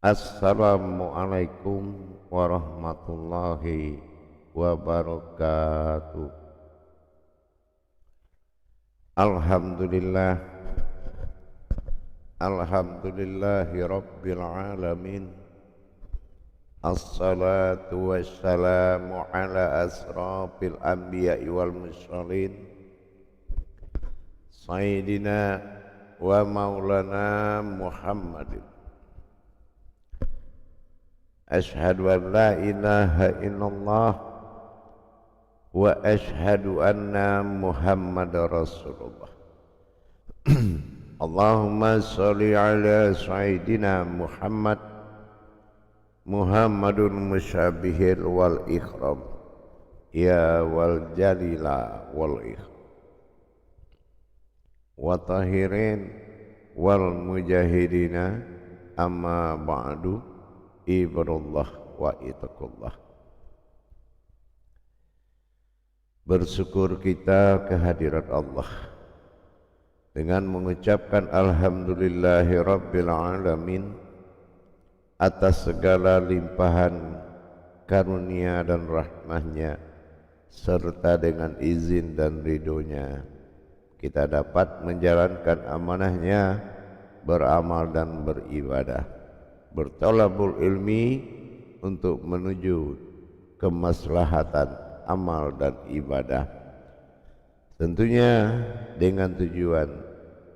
Assalamualaikum warahmatullahi wabarakatuh. Alhamdulillah, alhamdulillahi rabbil alamin. Assalatu wassalamu ala asrafil anbiya'i wal mursalin, sayyidina wa maulana Muhammadin. Ashhadu an la ilaha illallah wa ashhadu anna Muhammadar Rasulullah. Allahumma sholli ala sayyidina Muhammad, Muhammadun musyabihil wal ikhram, ya wal jalila wal ikhram, wa tahirin wal mujahidina, amma ba'du. Ibadallah wa itaqullah. Bersyukur kita kehadirat Allah dengan mengucapkan alhamdulillahi rabbil alamin atas segala limpahan karunia dan rahmahnya, serta dengan izin dan ridhonya kita dapat menjalankan amanahnya, beramal dan beribadah, bertolabul ilmi untuk menuju kemaslahatan amal dan ibadah, tentunya dengan tujuan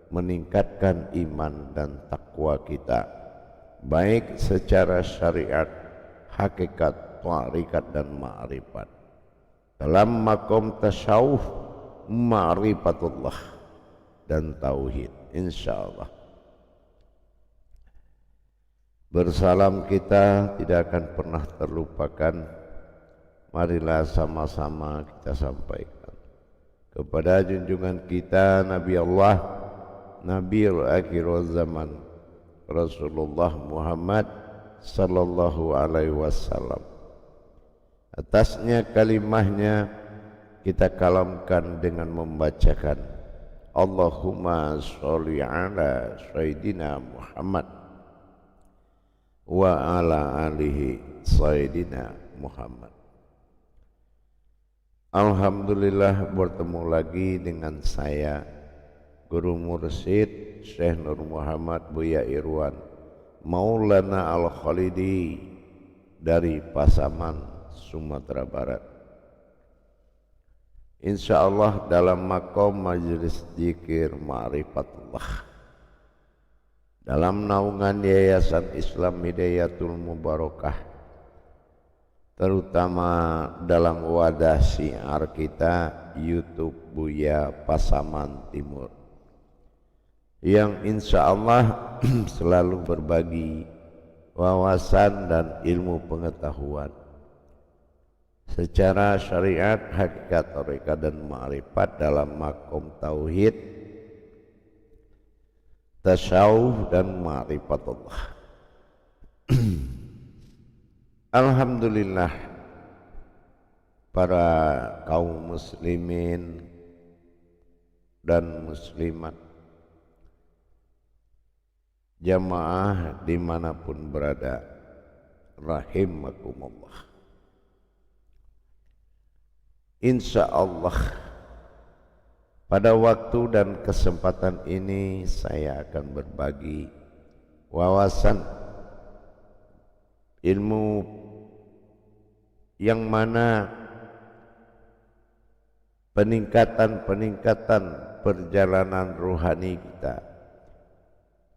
meningkatkan iman dan takwa kita, baik secara syariat, hakikat, tarikat dan ma'rifat. Dalam makom tasawuf, ma'rifatullah dan tauhid, insyaallah. Bersalam kita tidak akan pernah terlupakan. Marilah sama-sama kita sampaikan kepada junjungan kita Nabi Allah, Nabiul Akhir Zaman, Rasulullah Muhammad sallallahu alaihi wasallam. Atasnya kalimahnya kita kalamkan dengan membacakan Allahumma sholli ala sayyidina Muhammad wa ala alihi sayyidina Muhammad. Alhamdulillah bertemu lagi dengan saya, Guru Mursyid Syekh Nur Muhammad Buya Irwan Maulana Al-Khalidi dari Pasaman, Sumatera Barat. Insyaallah dalam makom majelis zikir ma'rifatullah, dalam naungan Yayasan Islam Hidayatul Mubarakah, terutama dalam wadah syiar kita YouTube Buya Pasaman Timur, yang insya Allah selalu berbagi wawasan dan ilmu pengetahuan secara syariat, hakikat, tarekat dan ma'rifat dalam makom tauhid, tasawuf dan ma'rifatullah. Alhamdulillah, para kaum muslimin dan muslimat, jamaah dimanapun berada, rahimakumullah. Insya Allah pada waktu dan kesempatan ini saya akan berbagi wawasan ilmu yang mana peningkatan perjalanan rohani kita,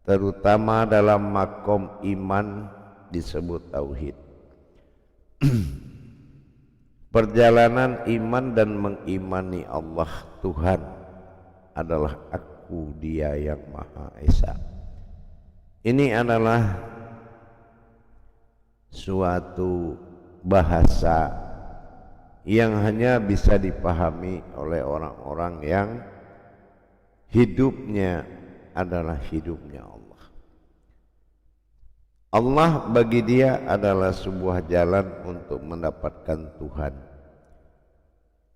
terutama dalam makom iman disebut tauhid. Perjalanan iman dan mengimani Allah Tuhan adalah aku, Dia yang Maha Esa. Ini adalah suatu bahasa yang hanya bisa dipahami oleh orang-orang yang hidupnya adalah hidupnya Allah. Allah bagi dia adalah sebuah jalan untuk mendapatkan Tuhan,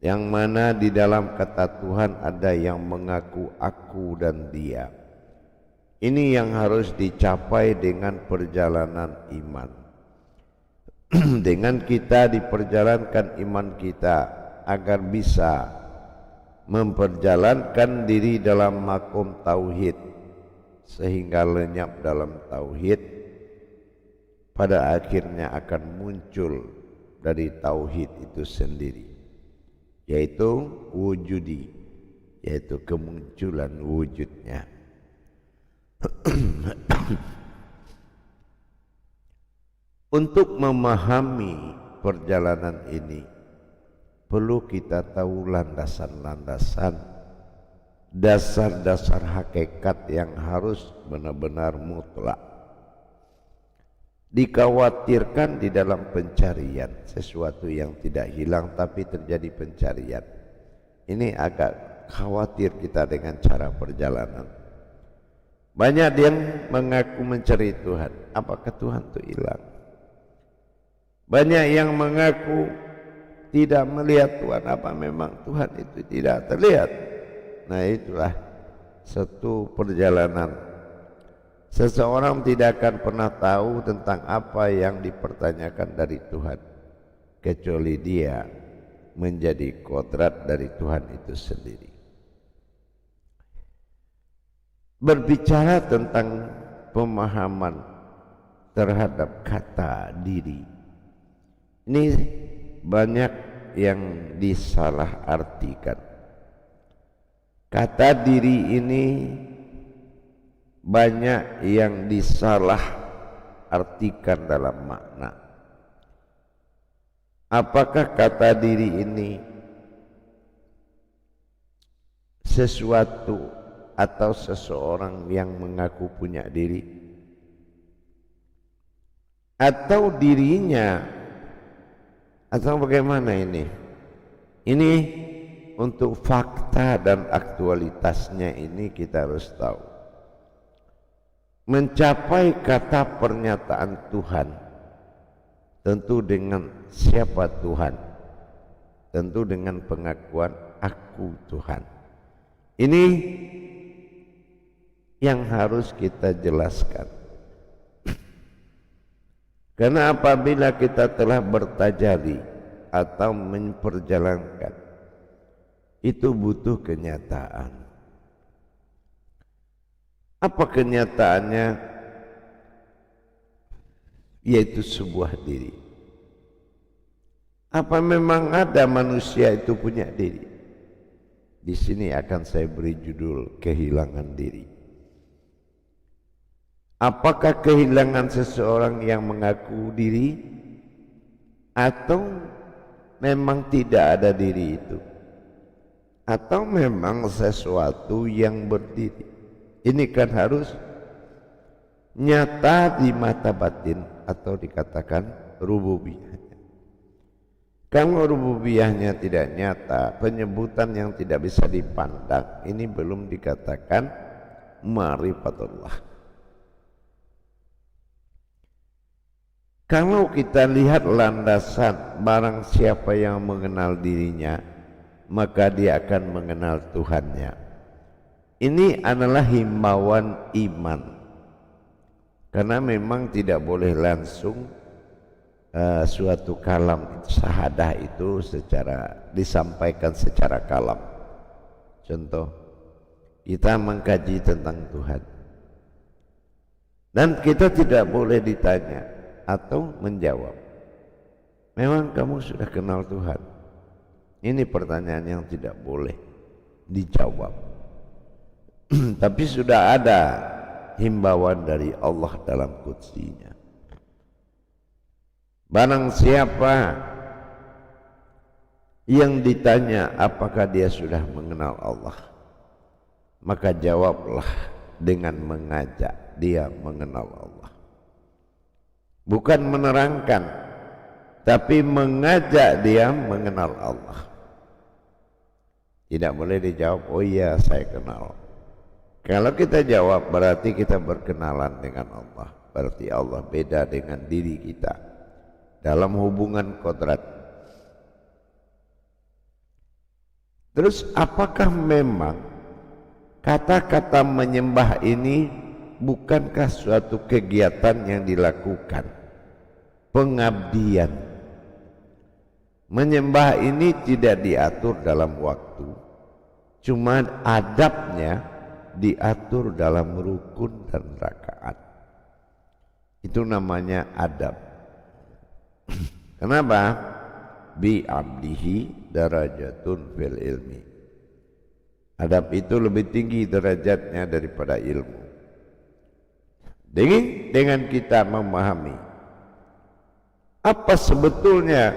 yang mana di dalam kata Tuhan ada yang mengaku aku dan dia, Ini yang harus dicapai dengan perjalanan iman. Dengan kita diperjalankan iman kita agar bisa memperjalankan diri dalam makom tauhid sehingga lenyap dalam tauhid, pada akhirnya akan muncul dari tauhid itu sendiri, yaitu wujudi, yaitu kemunculan wujudnya. Untuk memahami perjalanan ini perlu kita tahu landasan-landasan, dasar-dasar hakikat yang harus benar-benar mutlak. Dikhawatirkan di dalam pencarian sesuatu yang tidak hilang tapi terjadi pencarian. Ini agak khawatir kita dengan cara perjalanan. Banyak yang mengaku mencari Tuhan, apakah Tuhan itu hilang? Banyak yang mengaku tidak melihat Tuhan, apa memang Tuhan itu tidak terlihat? Nah, itulah satu perjalanan. Seseorang tidak akan pernah tahu tentang apa yang dipertanyakan dari Tuhan kecuali dia menjadi kodrat dari Tuhan itu sendiri. Berbicara tentang pemahaman terhadap kata diri, ini banyak yang disalah artikan. Kata diri ini banyak yang disalah artikan dalam makna. Apakah kata diri ini sesuatu atau seseorang yang mengaku punya diri, atau dirinya, atau bagaimana ini? Ini untuk fakta dan aktualitasnya ini kita harus tahu. Mencapai kata pernyataan Tuhan tentu dengan siapa Tuhan, tentu dengan pengakuan aku Tuhan. Ini yang harus kita jelaskan. Karena apabila kita telah bertajali atau memperjalankan, itu butuh kenyataan. Apa kenyataannya? Yaitu sebuah diri. Apa memang ada manusia itu punya diri? Di sini akan saya beri judul kehilangan diri. Apakah kehilangan seseorang yang mengaku diri, atau memang tidak ada diri itu, atau memang sesuatu yang berdiri? Ini kan harus nyata di mata batin atau dikatakan rububiyah. Kalau rububiyahnya tidak nyata, penyebutan yang tidak bisa dipandang, ini belum dikatakan ma'rifatullah. Kalau kita lihat landasan, barang siapa yang mengenal dirinya, maka dia akan mengenal Tuhannya. Ini adalah himbauan iman. Karena memang tidak boleh langsung suatu kalam syahadah itu disampaikan secara kalam. Contoh, kita mengkaji tentang Tuhan, dan kita tidak boleh ditanya atau menjawab, memang kamu sudah kenal Tuhan? Ini pertanyaan yang tidak boleh dijawab. Tapi sudah ada himbauan dari Allah dalam qudsinya. Barang siapa yang ditanya apakah dia sudah mengenal Allah, maka jawablah dengan mengajak dia mengenal Allah. Bukan menerangkan, tapi mengajak dia mengenal Allah. Tidak boleh dijawab, oh iya saya kenal. Kalau kita jawab berarti kita berkenalan dengan Allah. Berarti Allah beda dengan diri kita dalam hubungan kodrat. Terus apakah memang kata-kata menyembah ini bukankah suatu kegiatan yang dilakukan, pengabdian. Menyembah ini tidak diatur dalam waktu, cuma adabnya diatur dalam rukun dan rakaat. Itu namanya adab. Kenapa? Bi abdihi darajatun fil ilmi. Adab itu lebih tinggi derajatnya daripada ilmu. Dengan kita memahami apa sebetulnya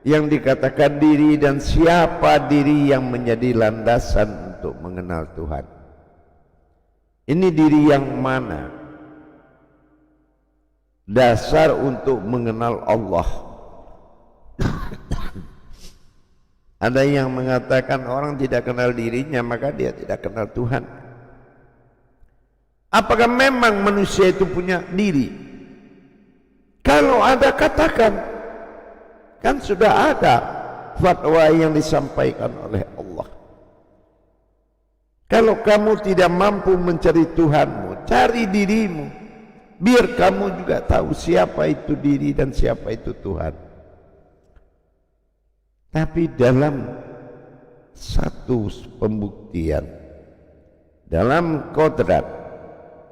yang dikatakan diri dan siapa diri yang menjadi landasan untuk mengenal Tuhan. Ini diri yang mana? Dasar untuk mengenal Allah. Ada yang mengatakan orang tidak kenal dirinya maka dia tidak kenal Tuhan. Apakah memang manusia itu punya diri? Kalau ada katakan, kan sudah ada fatwa yang disampaikan oleh Allah. Kalau kamu tidak mampu mencari Tuhanmu, cari dirimu, biar kamu juga tahu siapa itu diri dan siapa itu Tuhan. Tapi dalam satu pembuktian, dalam kodrat,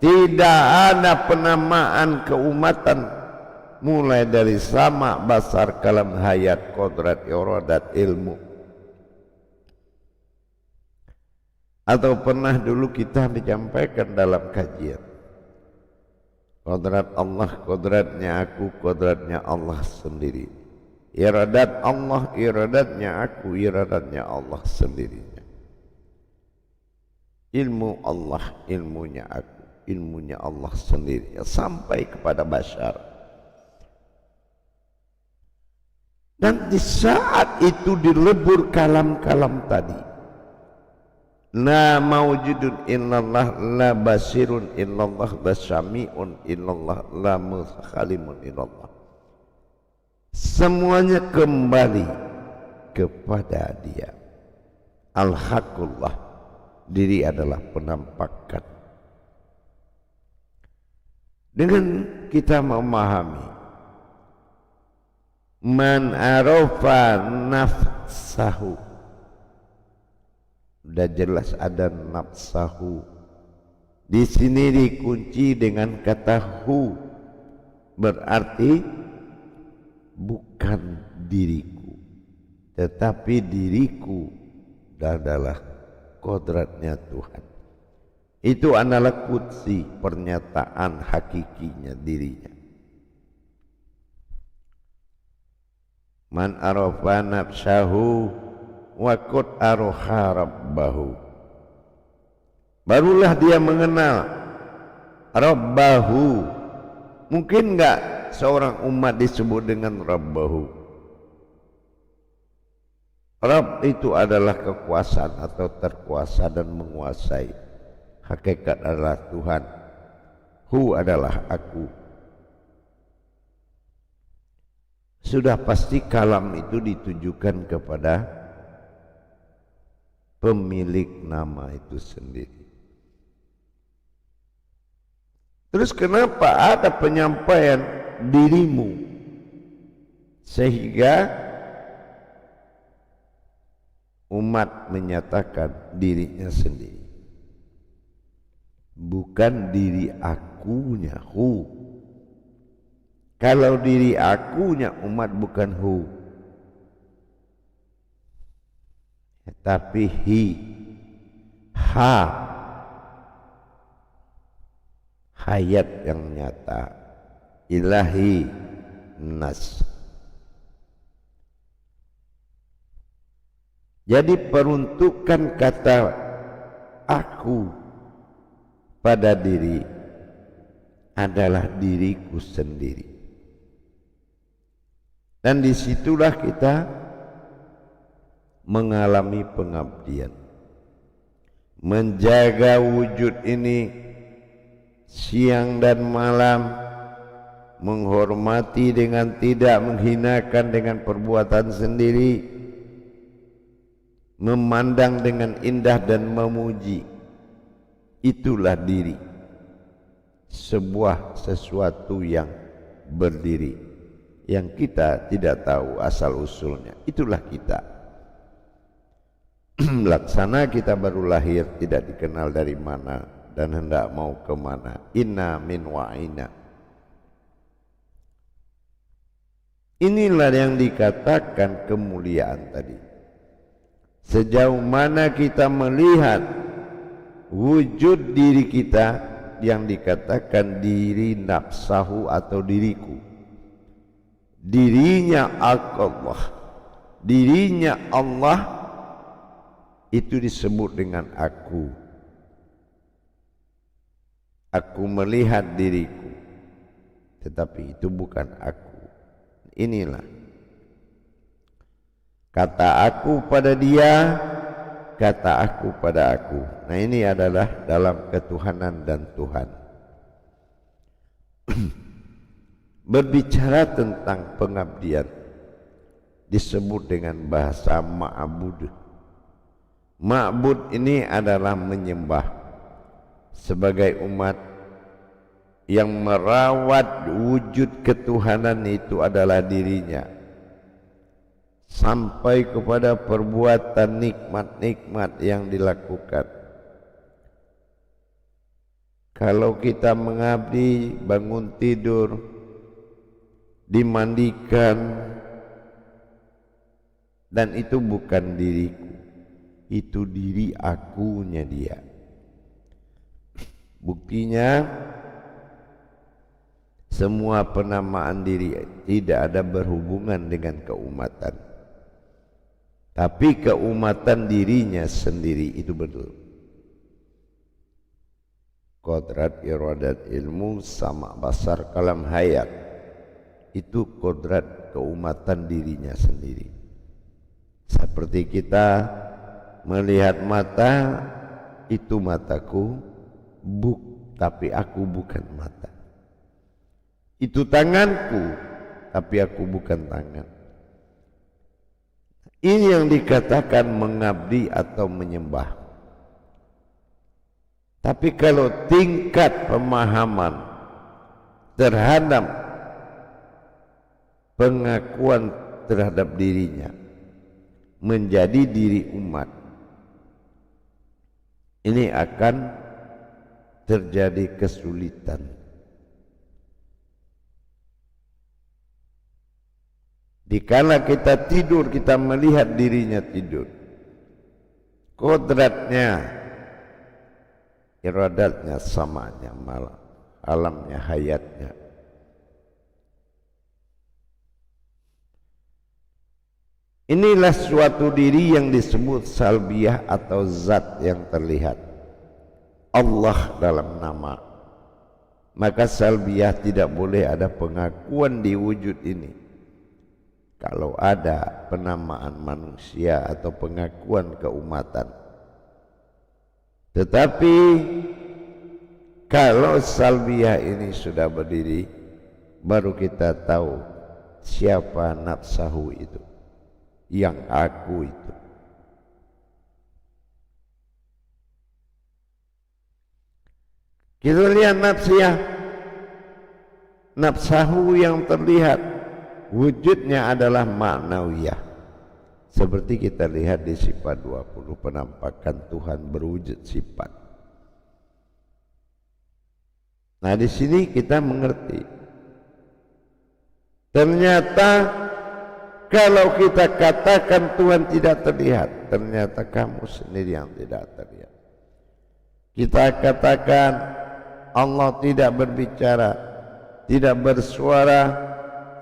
tidak ada penamaan keumatan mulai dari sama, basar, kalam, hayat, kodrat, iradat, ilmu. Atau pernah dulu kita menyampaikan dalam kajian, kodrat Allah, kodratnya aku, kodratnya Allah sendiri. Iradat Allah, iradatnya aku, iradatnya Allah sendirinya. Ilmu Allah, ilmunya aku, ilmunya Allah sendiri, sampai kepada bashar. Dan di saat itu dilebur kalam-kalam tadi, la mawjudun illallah, la basirun illallah, la syami'un illallah, la mukhalimun illallah. Semuanya kembali kepada Dia. Al-Haqqullah, diri adalah penampakan. Dengan kita memahami man arafa nafsahu, sudah jelas ada nafsahu. Di sini dikunci dengan kata hu, berarti bukan diriku, tetapi diriku adalah kodratnya Tuhan. Itu adalah qudsi, pernyataan hakikinya dirinya. Man arafa nafsahu wa qad araha rabbahu, barulah dia mengenal Rabbahu. Mungkin enggak seorang umat disebut dengan Rabbahu? Rabb itu adalah kekuasaan atau terkuasa dan menguasai. Hakikat adalah Tuhan. Hu adalah aku. Sudah pasti kalam itu ditujukan kepada pemilik nama itu sendiri. Terus kenapa ada penyampaian dirimu sehingga umat menyatakan dirinya sendiri, bukan diri akunya hu. Kalau diri akunya umat bukan hu, tapi hi, ha, hayat yang nyata, ilahi, nas. Jadi peruntukan kata aku pada diri adalah diriku sendiri. Dan disitulah kita mengalami pengabdian, menjaga wujud ini siang dan malam, menghormati dengan tidak menghinakan dengan perbuatan sendiri, memandang dengan indah dan memuji. Itulah diri. sebuah sesuatu yang berdiri, yang kita tidak tahu asal usulnya. Itulah kita. Laksana kita baru lahir, tidak dikenal dari mana dan hendak mau kemana. Inna min wa'ina. Inilah yang dikatakan kemuliaan tadi. Sejauh mana kita melihat wujud diri kita yang dikatakan diri nafsahu atau diriku, dirinya Allah, dirinya Allah, itu disebut dengan aku. Aku melihat diriku, tetapi itu bukan aku. Inilah kata aku pada dia, kata aku pada aku. Nah, ini adalah dalam ketuhanan dan Tuhan. Berbicara tentang pengabdian disebut dengan bahasa ma'bud. Ma'bud ini adalah menyembah. Sebagai umat yang merawat wujud ketuhanan itu adalah dirinya, sampai kepada perbuatan nikmat-nikmat yang dilakukan. Kalau kita mengabdi, bangun tidur, dimandikan, dan itu bukan diriku, itu diri akunya dia. Buktinya semua penamaan diri tidak ada berhubungan dengan keumatan, tapi keumatan dirinya sendiri. Itu betul. Kodrat, iradat, ilmu, sama, basar, kalam, hayat, itu kodrat keumatan dirinya sendiri. Seperti kita melihat mata, itu mataku, tapi aku bukan mata. Itu tanganku, tapi aku bukan tangan. Ini yang dikatakan mengabdi atau menyembah. Tapi kalau tingkat pemahaman terhadap pengakuan terhadap dirinya menjadi diri umat, ini akan terjadi kesulitan. Dikala kita tidur, kita melihat dirinya tidur, kodratnya, iradatnya, samanya, malam, alamnya, hayatnya. Inilah suatu diri yang disebut salbiyah atau zat yang terlihat. Allah dalam nama. Maka salbiyah tidak boleh ada pengakuan di wujud ini. Kalau ada penamaan manusia atau pengakuan keumatan. Tetapi kalau salbiyah ini sudah berdiri, baru kita tahu siapa nafsahu itu, yang aku itu. Kita lihat nafsiyah, nafsahu yang terlihat, wujudnya adalah ma'nawiyah. Seperti kita lihat di sifat 20, penampakan Tuhan berwujud sifat. Nah, di sini kita mengerti. Ternyata kalau kita katakan Tuhan tidak terlihat, ternyata kamu sendiri yang tidak terlihat. Kita katakan Allah tidak berbicara, tidak bersuara,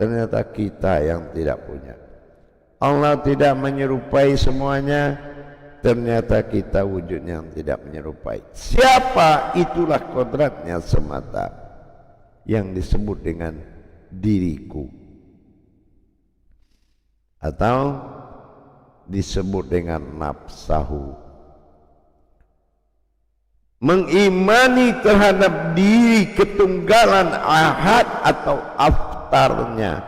ternyata kita yang tidak punya. Allah tidak menyerupai semuanya, ternyata kita wujudnya yang tidak menyerupai. Siapa? Itulah kodratnya semata yang disebut dengan diriku, atau disebut dengan nafsahu. Mengimani terhadap diri ketunggalan ahad atau aftarnya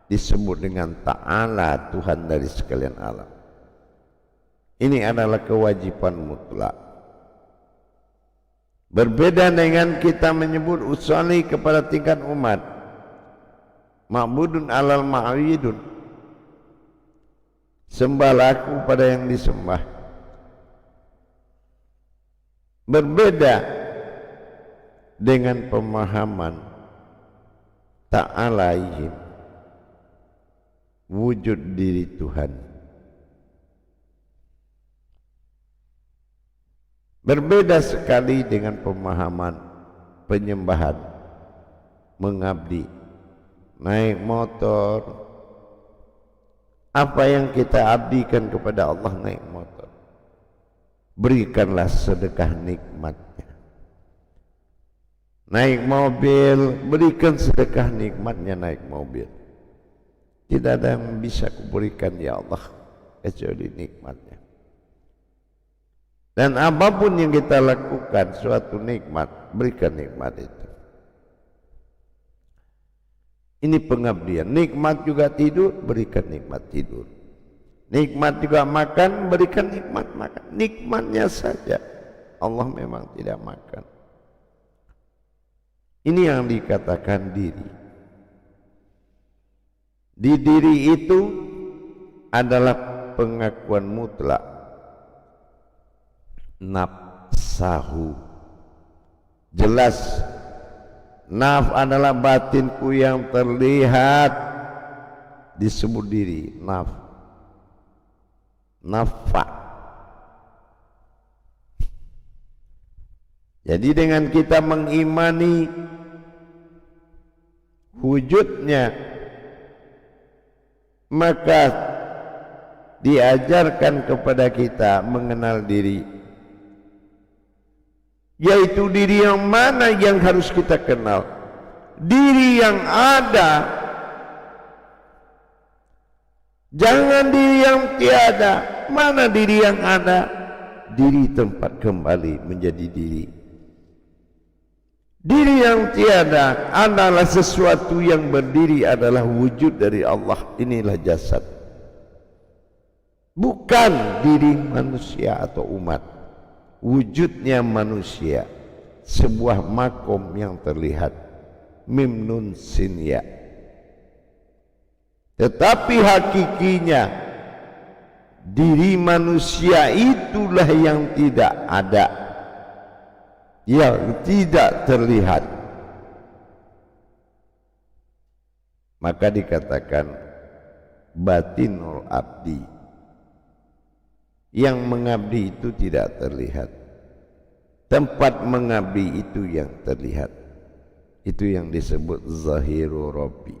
disebut dengan ta'ala, Tuhan dari sekalian alam. Ini adalah kewajiban mutlak Berbeda dengan kita menyebut usolli kepada tingkat umat, ma'budun alal ma'widun, sembahlah aku pada yang disembah. Berbeda dengan pemahaman ta'alaihim, wujud diri Tuhan. Berbeda sekali dengan pemahaman penyembahan, mengabdi, naik motor. Apa yang kita abdikan kepada Allah? Naik motor. Berikanlah sedekah nikmatnya. Naik mobil, berikan sedekah nikmatnya naik mobil. Tidak ada yang bisa kuberikan ya Allah kecuali nikmatnya. Dan apapun yang kita lakukan suatu nikmat, berikan nikmat itu. Ini pengabdian. Nikmat juga tidur, berikan nikmat tidur. Nikmat juga makan, berikan nikmat makan. Nikmatnya saja. Allah memang tidak makan. Ini yang dikatakan diri. Di diri itu adalah pengakuan mutlak. Nafsahu, jelas naf adalah batinku yang terlihat, disebut diri. Nafa. Jadi dengan kita mengimani wujudnya, maka diajarkan kepada kita mengenal diri, yaitu diri yang mana yang harus kita kenal. Diri yang ada, jangan diri yang tiada. Mana diri yang ada? Diri tempat kembali menjadi diri. Diri yang tiada adalah sesuatu yang berdiri, adalah wujud dari Allah. Inilah jasad, bukan diri manusia atau umat. Wujudnya manusia, sebuah makom yang terlihat, mim nun sin ya. Tetapi hakikinya diri manusia itulah yang tidak ada, yang tidak terlihat. Maka dikatakan batinul abdi. Yang mengabdi itu tidak terlihat. Tempat mengabdi itu yang terlihat. Itu yang disebut zahiru Rabbi.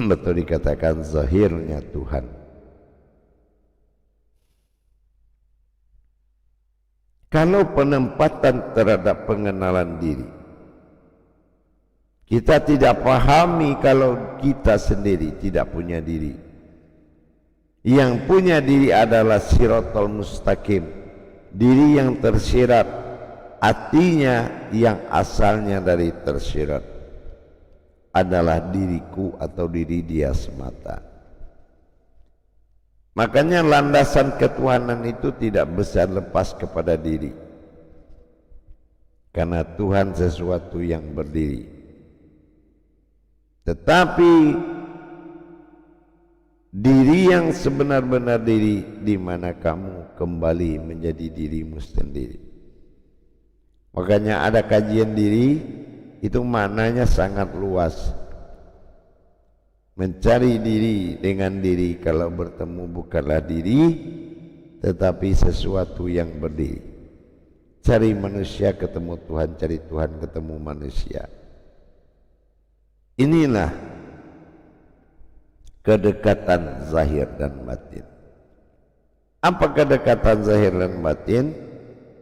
Betul dikatakan zahirnya Tuhan. Kalau penempatan terhadap pengenalan diri, kita tidak pahami kalau kita sendiri tidak punya diri. Yang punya diri adalah siratal mustaqim, diri yang tersirat, artinya yang asalnya dari tersirat adalah diriku atau diri dia semata. Makanya landasan ketuhanan itu tidak bisa lepas kepada diri, karena Tuhan sesuatu yang berdiri. Tetapi diri yang sebenar-benar diri, di mana kamu kembali menjadi dirimu sendiri. Makanya ada kajian diri, itu maknanya sangat luas. Mencari diri dengan diri, kalau bertemu bukanlah diri, tetapi sesuatu yang berdiri. Cari manusia ketemu Tuhan, cari Tuhan ketemu manusia. Inilah kedekatan zahir dan batin. Apa kedekatan zahir dan batin?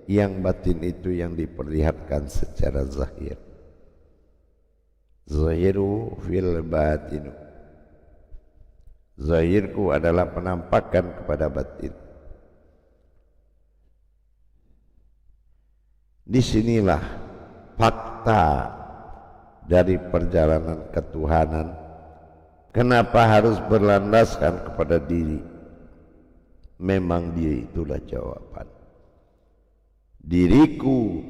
Yang batin itu yang diperlihatkan secara zahir. Zahiru fil batinu. Zahirku adalah penampakan kepada batin. Disinilah fakta dari perjalanan ketuhanan. Kenapa harus berlandaskan kepada diri? Memang diri itulah jawaban. diriku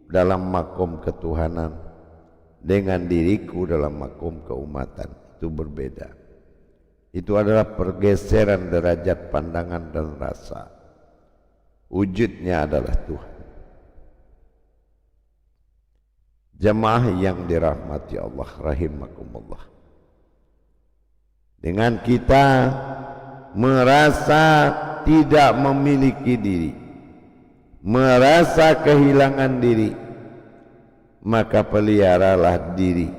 dalam makom ketuhanan dengan diriku dalam makom keumatan itu berbeda. Itu adalah pergeseran derajat pandangan dan rasa. Wujudnya adalah Tuhan. Jemaah yang dirahmati Allah rahimakumullah. Dengan kita merasa tidak memiliki diri, merasa kehilangan diri, maka peliharalah diri,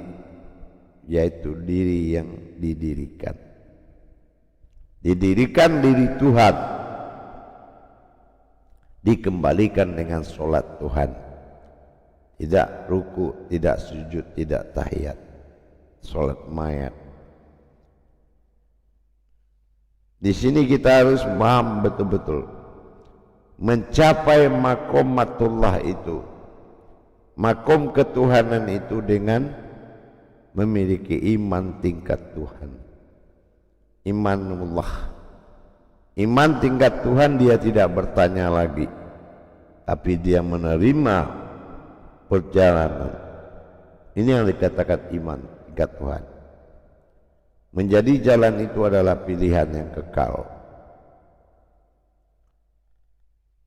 yaitu diri yang didirikan. Didirikan diri Tuhan, dikembalikan dengan sholat Tuhan, tidak ruku, tidak sujud, tidak tahiyat, sholat mayat. Di sini kita harus paham betul-betul mencapai makomatullah itu, makom ketuhanan itu dengan memiliki iman tingkat Tuhan. Imanullah, iman tingkat Tuhan, dia tidak bertanya lagi, tapi dia menerima perjalanan. Ini yang dikatakan iman tingkat Tuhan. Menjadi jalan itu adalah pilihan yang kekal.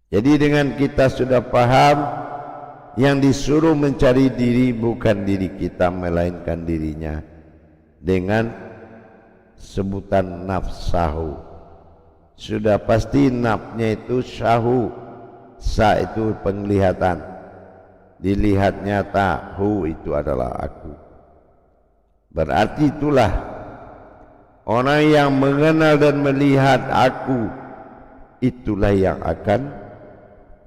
Jadi dengan kita sudah paham yang disuruh mencari diri bukan diri kita melainkan dirinya, dengan sebutan nafsahu. Sudah pasti nafnya itu syahu, sa itu penglihatan, dilihat nyata, hu itu adalah aku. Berarti itulah orang yang mengenal dan melihat aku, itulah yang akan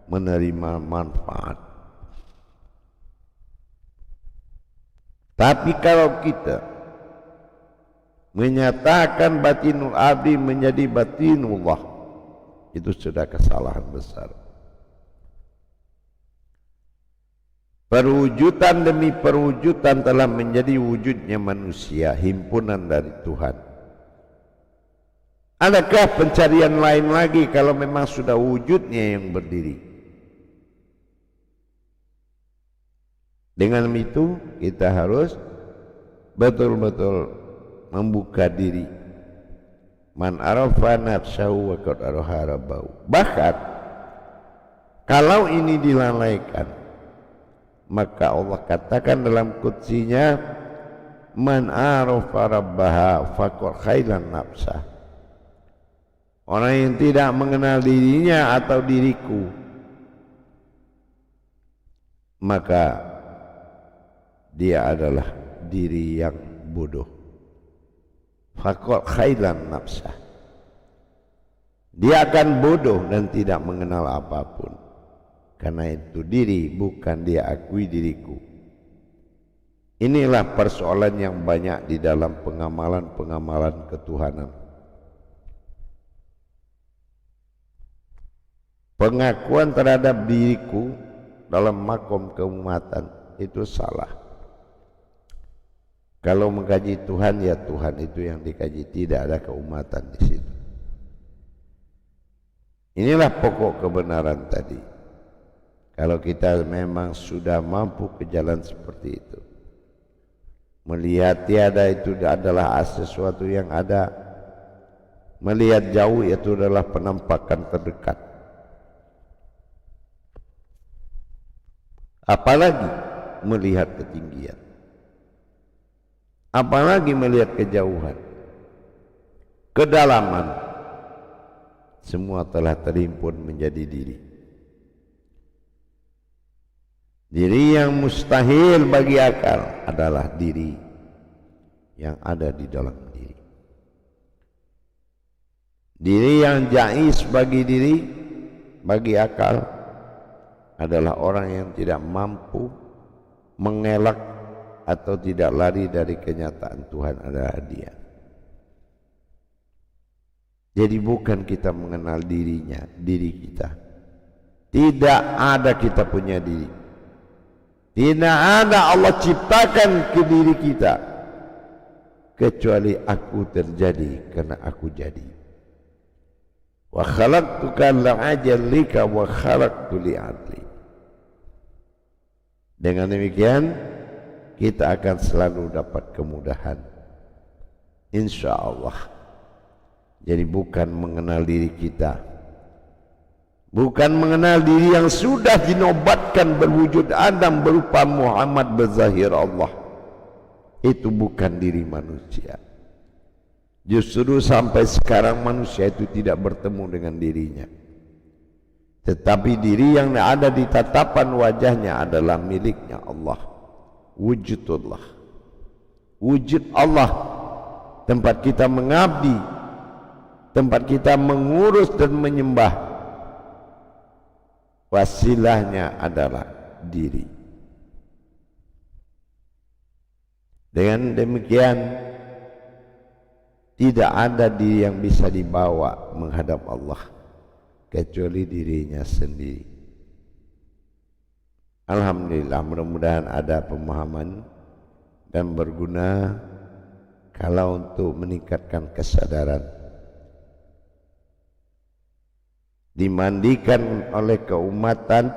menerima manfaat. Tapi kalau kita menyatakan batinul abdi menjadi batinullah, itu sudah kesalahan besar. Perwujudan demi perwujudan telah menjadi wujudnya manusia, himpunan dari Tuhan. Adakah pencarian lain lagi kalau memang sudah wujudnya yang berdiri? Dengan itu kita harus betul-betul membuka diri. Man arafa nafsahu wa qad araha rabbahu. Bahkan kalau ini dilalaikan, maka Allah katakan dalam qudsinya, man arafa rabbaha faqad khailan nafsah. Orang yang tidak mengenal dirinya atau diriku, maka dia adalah diri yang bodoh. Faqad khailan nafsah. Dia akan bodoh dan tidak mengenal apapun. Karena itu diri bukan dia akui diriku. Inilah persoalan yang banyak di dalam pengamalan-pengamalan ketuhanan. Pengakuan terhadap diriku dalam makom keumatan itu salah. Kalau mengkaji Tuhan, ya Tuhan itu yang dikaji, tidak ada keumatan di situ. Inilah pokok kebenaran tadi. Kalau kita memang sudah mampu ke jalan seperti itu, melihat tiada itu adalah sesuatu yang ada, melihat jauh itu adalah penampakan terdekat. Apalagi melihat ketinggian, apalagi melihat kejauhan, kedalaman, semua telah terhimpun menjadi diri. Diri yang mustahil bagi akal adalah diri yang ada di dalam diri. Diri yang jais bagi diri, bagi akal, adalah orang yang tidak mampu mengelak atau tidak lari dari kenyataan Tuhan adalah dia. Jadi bukan kita mengenal dirinya, diri kita. Tidak ada kita punya diri. Tidak ada Allah ciptakan ke diri kita, kecuali aku terjadi karena aku jadi. Wa khalaqtuka la'ajalika wa khalaqtu li'adli. Dengan demikian kita akan selalu dapat kemudahan, insya Allah. Jadi bukan mengenal diri kita, bukan mengenal diri yang sudah dinobatkan berwujud Adam berupa Muhammad berzahir Allah. Itu bukan diri manusia. Justru sampai sekarang manusia itu tidak bertemu dengan dirinya. Tetapi diri yang ada di tatapan wajahnya adalah miliknya Allah. Wujudullah. Wujud Allah. Tempat kita mengabdi, tempat kita mengurus dan menyembah. Wasilahnya adalah diri. Dengan demikian tidak ada diri yang bisa dibawa menghadap Allah kecuali dirinya sendiri. Alhamdulillah, mudah-mudahan ada pemahaman dan berguna kalau untuk meningkatkan kesadaran. Dimandikan oleh keumatan,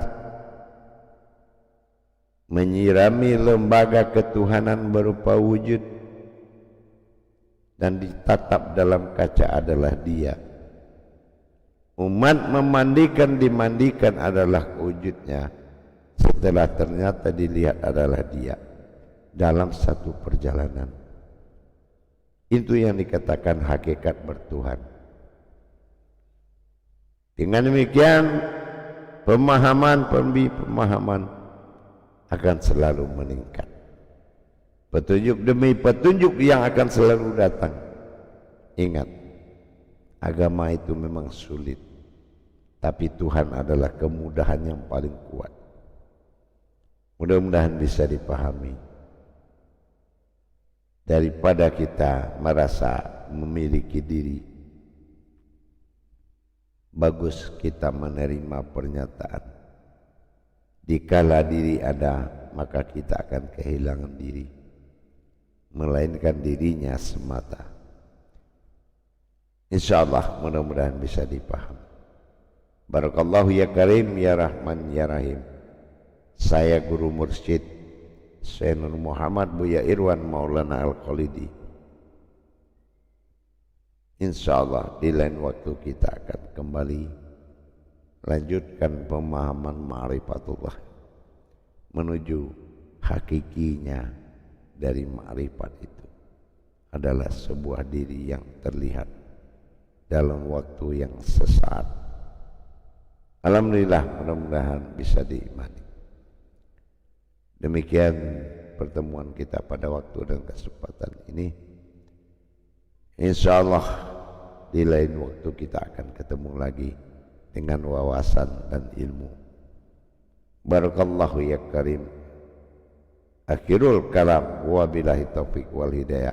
menyirami lembaga ketuhanan berupa wujud, dan ditatap dalam kaca adalah Dia. Umat dimandikan adalah wujudnya, setelah ternyata dilihat adalah Dia dalam satu perjalanan. Itu yang dikatakan hakikat bertuhan. Dengan demikian pemahaman akan selalu meningkat. Petunjuk demi petunjuk yang akan selalu datang. Ingat, agama itu memang sulit, tapi Tuhan adalah kemudahan yang paling kuat. Mudah-mudahan bisa dipahami. Daripada kita merasa memiliki diri, bagus kita menerima pernyataan. Dikala diri ada, maka kita akan kehilangan diri, melainkan dirinya semata. InsyaAllah mudah-mudahan bisa dipaham. Barakallahu ya Karim ya Rahman ya Rahim. Saya Guru Mursyid Syekh Nur Muhammad Buya Irwan Maulana Al-Khalidi. InsyaAllah di lain waktu kita akan kembali lanjutkan pemahaman ma'rifatullah menuju hakikinya. Dari ma'rifat itu adalah sebuah diri yang terlihat dalam waktu yang sesaat. Alhamdulillah, mudah-mudahan bisa diimani. Demikian pertemuan kita pada waktu dan kesempatan ini. InsyaAllah di lain waktu kita akan ketemu lagi dengan wawasan dan ilmu. Barakallahu ya Karim. Akhirul kalam wa billahi taufiq wal hidayah.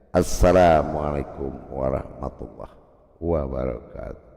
Assalamualaikum warahmatullahi wabarakatuh.